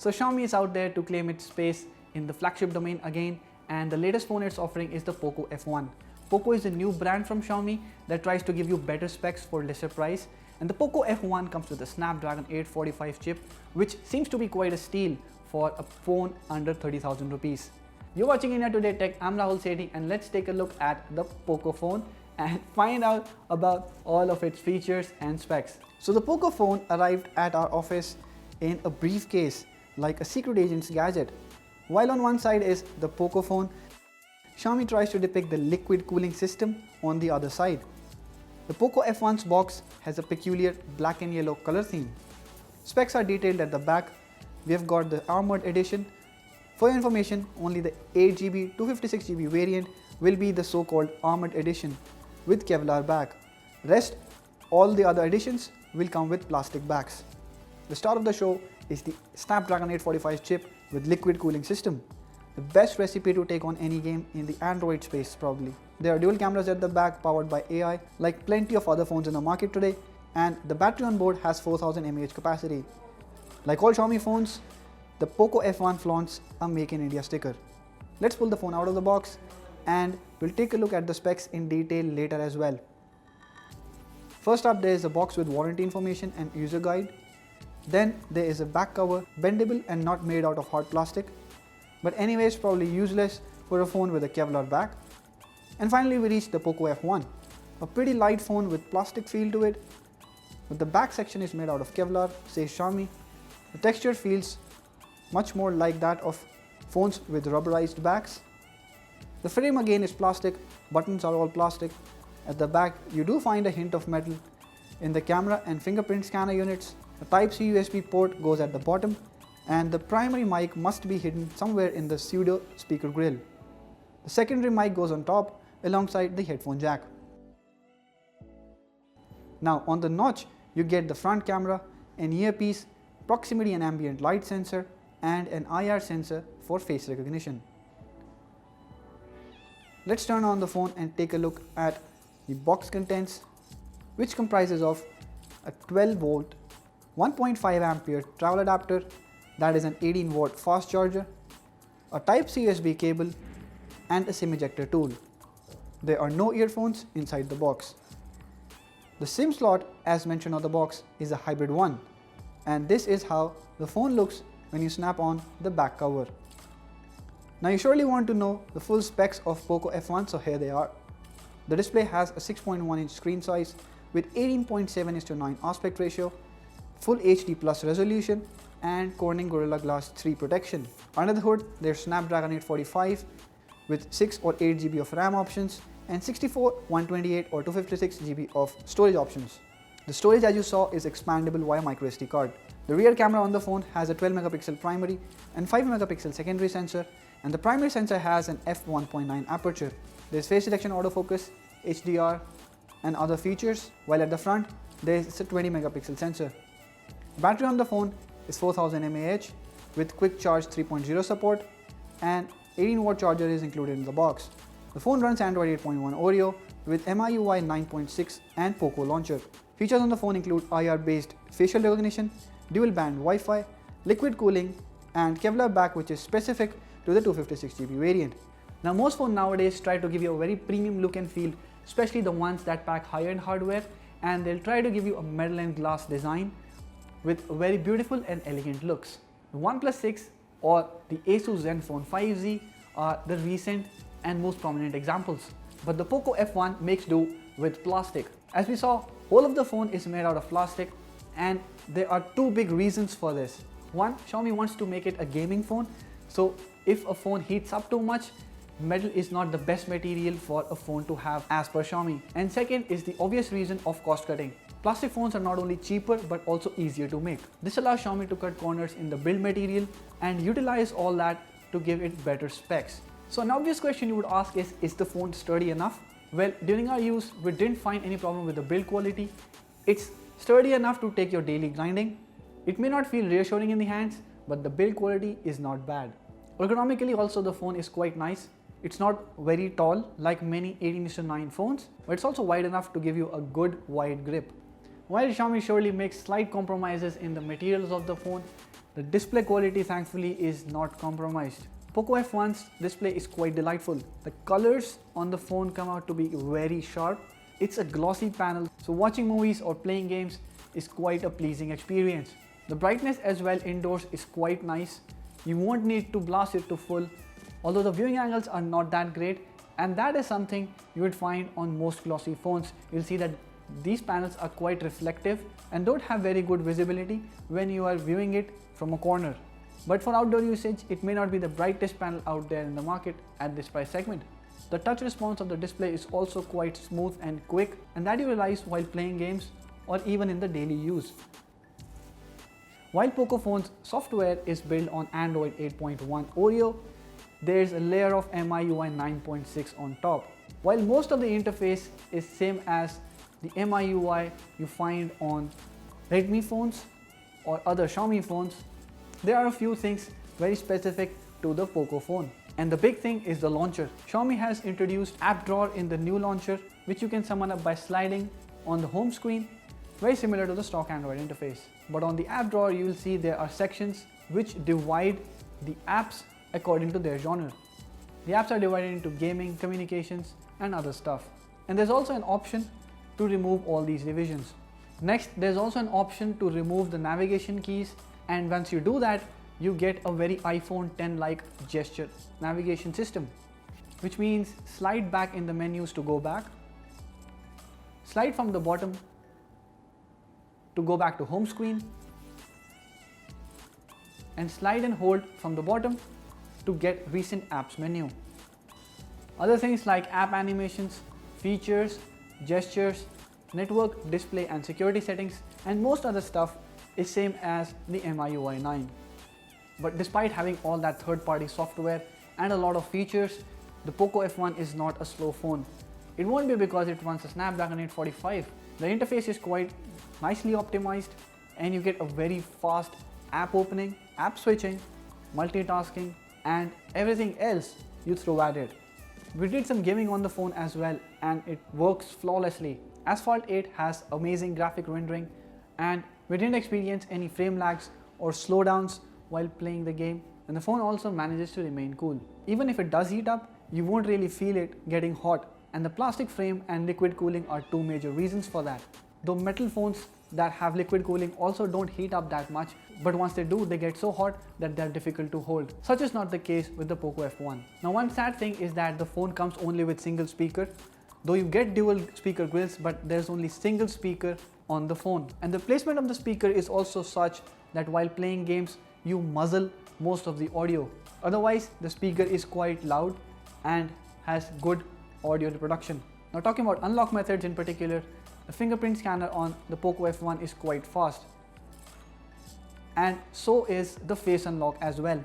So Xiaomi is out there to claim its space in the flagship domain again, and the latest phone it's offering is the Poco F1. Poco is a new brand from Xiaomi that tries to give you better specs for lesser price, and the Poco F1 comes with a Snapdragon 845 chip, which seems to be quite a steal for a phone under 30,000 rupees. You're watching India Today Tech, I'm Rahul Sethi, and let's take a look at the Pocophone and find out about all of its features and specs. So the Pocophone arrived at our office in a briefcase like a secret agent's gadget. While on one side is the Pocophone, Xiaomi tries to depict the liquid cooling system on the other side. The Poco F1's box has a peculiar black and yellow color theme. Specs are detailed at the back. We have got the armored edition. For your information, only the 8GB, 256GB variant will be the so-called armored edition with Kevlar back. Rest, all the other editions will come with plastic backs. The star of the show is the Snapdragon 845 chip with liquid cooling system. The best recipe to take on any game in the Android space probably. There are dual cameras at the back powered by AI like plenty of other phones in the market today, and the battery on board has 4000 mAh capacity. Like all Xiaomi phones, the Poco F1 flaunts a Make in India sticker. Let's pull the phone out of the box and we'll take a look at the specs in detail later as well. First up, there is a box with warranty information and user guide. Then there is a back cover, bendable and not made out of hard plastic, but anyways probably useless for a phone with a Kevlar back. And finally we reach the Poco F1, a pretty light phone with plastic feel to it, but the back section is made out of Kevlar, says Xiaomi. The texture feels much more like that of phones with rubberized backs. The frame again is plastic, buttons are all plastic. At the back you do find a hint of metal in the camera and fingerprint scanner units. A Type-C USB port goes at the bottom, and the primary mic must be hidden somewhere in the pseudo speaker grill. The secondary mic goes on top alongside the headphone jack. Now on the notch you get the front camera, an earpiece, proximity and ambient light sensor, and an IR sensor for face recognition. Let's turn on the phone and take a look at the box contents, which comprises of a 12-volt 1.5 ampere travel adapter, that is an 18-watt fast charger, a Type-C USB cable, and a SIM ejector tool. There are no earphones inside the box. The SIM slot, as mentioned on the box, is a hybrid one, and this is how the phone looks when you snap on the back cover. Now you surely want to know the full specs of Poco F1, so here they are. The display has a 6.1-inch screen size with 18.7:9 aspect ratio, Full HD Plus resolution, and Corning Gorilla Glass 3 protection. Under the hood, there's Snapdragon 845 with 6 or 8GB of RAM options and 64, 128 or 256GB of storage options. The storage, as you saw, is expandable via microSD card. The rear camera on the phone has a 12-megapixel primary and 5-megapixel secondary sensor, and the primary sensor has an f1.9 aperture. There's face detection autofocus, HDR, and other features, while at the front there's a 20-megapixel sensor. Battery on the phone is 4000 mAh with quick charge 3.0 support, and 18-watt charger is included in the box. The phone runs Android 8.1 Oreo with MIUI 9.6 and Poco Launcher. Features on the phone include IR-based facial recognition, dual-band Wi-Fi, liquid cooling, and Kevlar back, which is specific to the 256GB variant. Now most phones nowadays try to give you a very premium look and feel, especially the ones that pack higher-end hardware, and they'll try to give you a metal and glass design with very beautiful and elegant looks. The OnePlus 6 or the Asus Zenfone 5Z are the recent and most prominent examples. But the Poco F1 makes do with plastic. As we saw, whole of the phone is made out of plastic, and there are two big reasons for this. One, Xiaomi wants to make it a gaming phone, so if a phone heats up too much, metal is not the best material for a phone to have as per Xiaomi. And second is the obvious reason of cost cutting. Plastic phones are not only cheaper but also easier to make. This allows Xiaomi to cut corners in the build material and utilize all that to give it better specs. So an obvious question you would ask is the phone sturdy enough? Well, during our use, we didn't find any problem with the build quality. It's sturdy enough to take your daily grinding. It may not feel reassuring in the hands, but the build quality is not bad. Ergonomically also the phone is quite nice. It's not very tall like many 18:9 phones, but it's also wide enough to give you a good wide grip. While Xiaomi surely makes slight compromises in the materials of the phone, The display quality thankfully is not compromised. Poco F1's display is quite delightful. The colors on the phone come out to be very sharp. It's a glossy panel, so watching movies or playing games is quite a pleasing experience. The brightness as well indoors is quite nice. You won't need to blast it to full, although the viewing angles are not that great, and that is something you would find on most glossy phones. You'll see that these panels are quite reflective and don't have very good visibility when you are viewing it from a corner. But for outdoor usage, it may not be the brightest panel out there in the market at this price segment. The touch response of the display is also quite smooth and quick, and that you realize while playing games or even in the daily use. While Pocophone's software is built on Android 8.1 Oreo, there is a layer of MIUI 9.6 on top. While most of the interface is same as the MIUI you find on Redmi phones or other Xiaomi phones, there are a few things very specific to the Pocophone. And the big thing is the launcher. Xiaomi has introduced App Drawer in the new launcher, which you can summon up by sliding on the home screen, very similar to the stock Android interface. But on the App Drawer, you will see there are sections which divide the apps according to their genre. The apps are divided into gaming, communications, and other stuff. And there's also an option to remove all these divisions. Next, there's also an option to remove the navigation keys, and once you do that, you get a very iPhone 10-like gesture navigation system, which means slide back in the menus to go back, slide from the bottom to go back to home screen, and slide and hold from the bottom to get recent apps menu. Other things like app animations, features, gestures, network, display and security settings, and most other stuff is same as the MIUI 9. But despite having all that third-party software and a lot of features, the Poco F1 is not a slow phone. It won't be because it runs a Snapdragon 845. The interface is quite nicely optimized, and you get a very fast app opening, app switching, multitasking, and everything else you throw at it. We did some gaming on the phone as well, and it works flawlessly. Asphalt 8 has amazing graphic rendering, and we didn't experience any frame lags or slowdowns while playing the game, and the phone also manages to remain cool. Even if it does heat up, you won't really feel it getting hot, and the plastic frame and liquid cooling are two major reasons for that. Though metal phones that have liquid cooling also don't heat up that much, but once they do, they get so hot that they're difficult to hold. Such is not the case with the Poco F1. Now, one sad thing is that the phone comes only with single speaker, though you get dual speaker grills, but there's only single speaker on the phone. And the placement of the speaker is also such that while playing games, you muzzle most of the audio. Otherwise, the speaker is quite loud and has good audio reproduction. Now, talking about unlock methods in particular, the fingerprint scanner on the Poco F1 is quite fast, and so is the face unlock as well,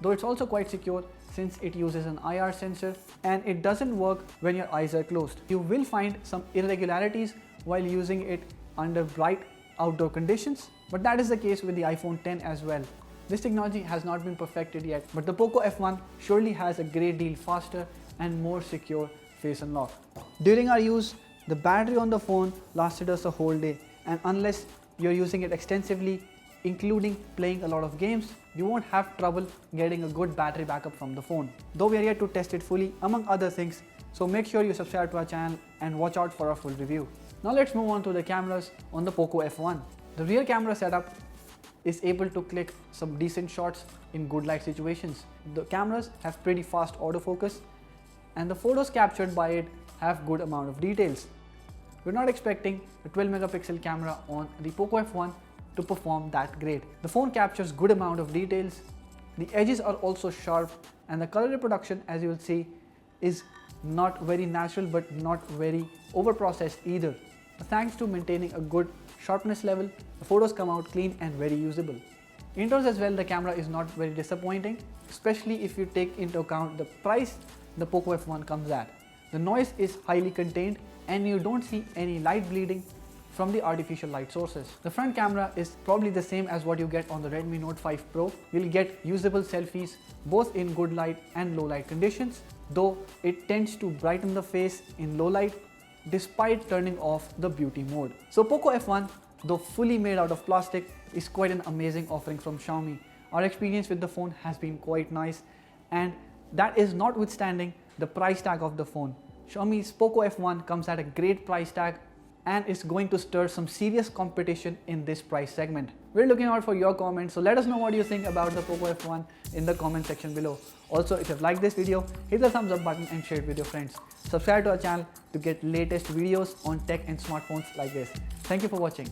though it's also quite secure since it uses an IR sensor and it doesn't work when your eyes are closed. You will find some irregularities while using it under bright outdoor conditions, but that is the case with the iPhone 10 as well. This technology has not been perfected yet, but the Poco F1 surely has a great deal faster and more secure face unlock. During our use, the battery on the phone lasted us a whole day, and unless you're using it extensively, including playing a lot of games, you won't have trouble getting a good battery backup from the phone. Though we are yet to test it fully, among other things, so make sure you subscribe to our channel and watch out for our full review. Now let's move on to the cameras on the Poco F1. The rear camera setup is able to click some decent shots in good light situations. The cameras have pretty fast autofocus, and the photos captured by it have good amount of details. We're not expecting a 12 megapixel camera on the Poco F1 to perform that great. The phone captures good amount of details, the edges are also sharp, and the color reproduction, as you will see, is not very natural but not very over processed either. Thanks to maintaining a good sharpness level, the photos come out clean and very usable. Indoors as well, the camera is not very disappointing, especially if you take into account the price the Poco F1 comes at. The noise is highly contained and you don't see any light bleeding from the artificial light sources. The front camera is probably the same as what you get on the Redmi Note 5 Pro. You'll get usable selfies both in good light and low light conditions, though it tends to brighten the face in low light despite turning off the beauty mode. So Poco F1 though fully made out of plastic, is quite an amazing offering from Xiaomi. Our experience with the phone has been quite nice, and that is notwithstanding the price tag of the phone. Xiaomi's Poco F1 comes at a great price tag and is going to stir some serious competition in this price segment. We're looking out for your comments, so let us know what you think about the Poco F1 in the comment section below. Also, if you've liked this video, hit the thumbs up button and share it with your friends. Subscribe to our channel to get latest videos on tech and smartphones like this. Thank you for watching.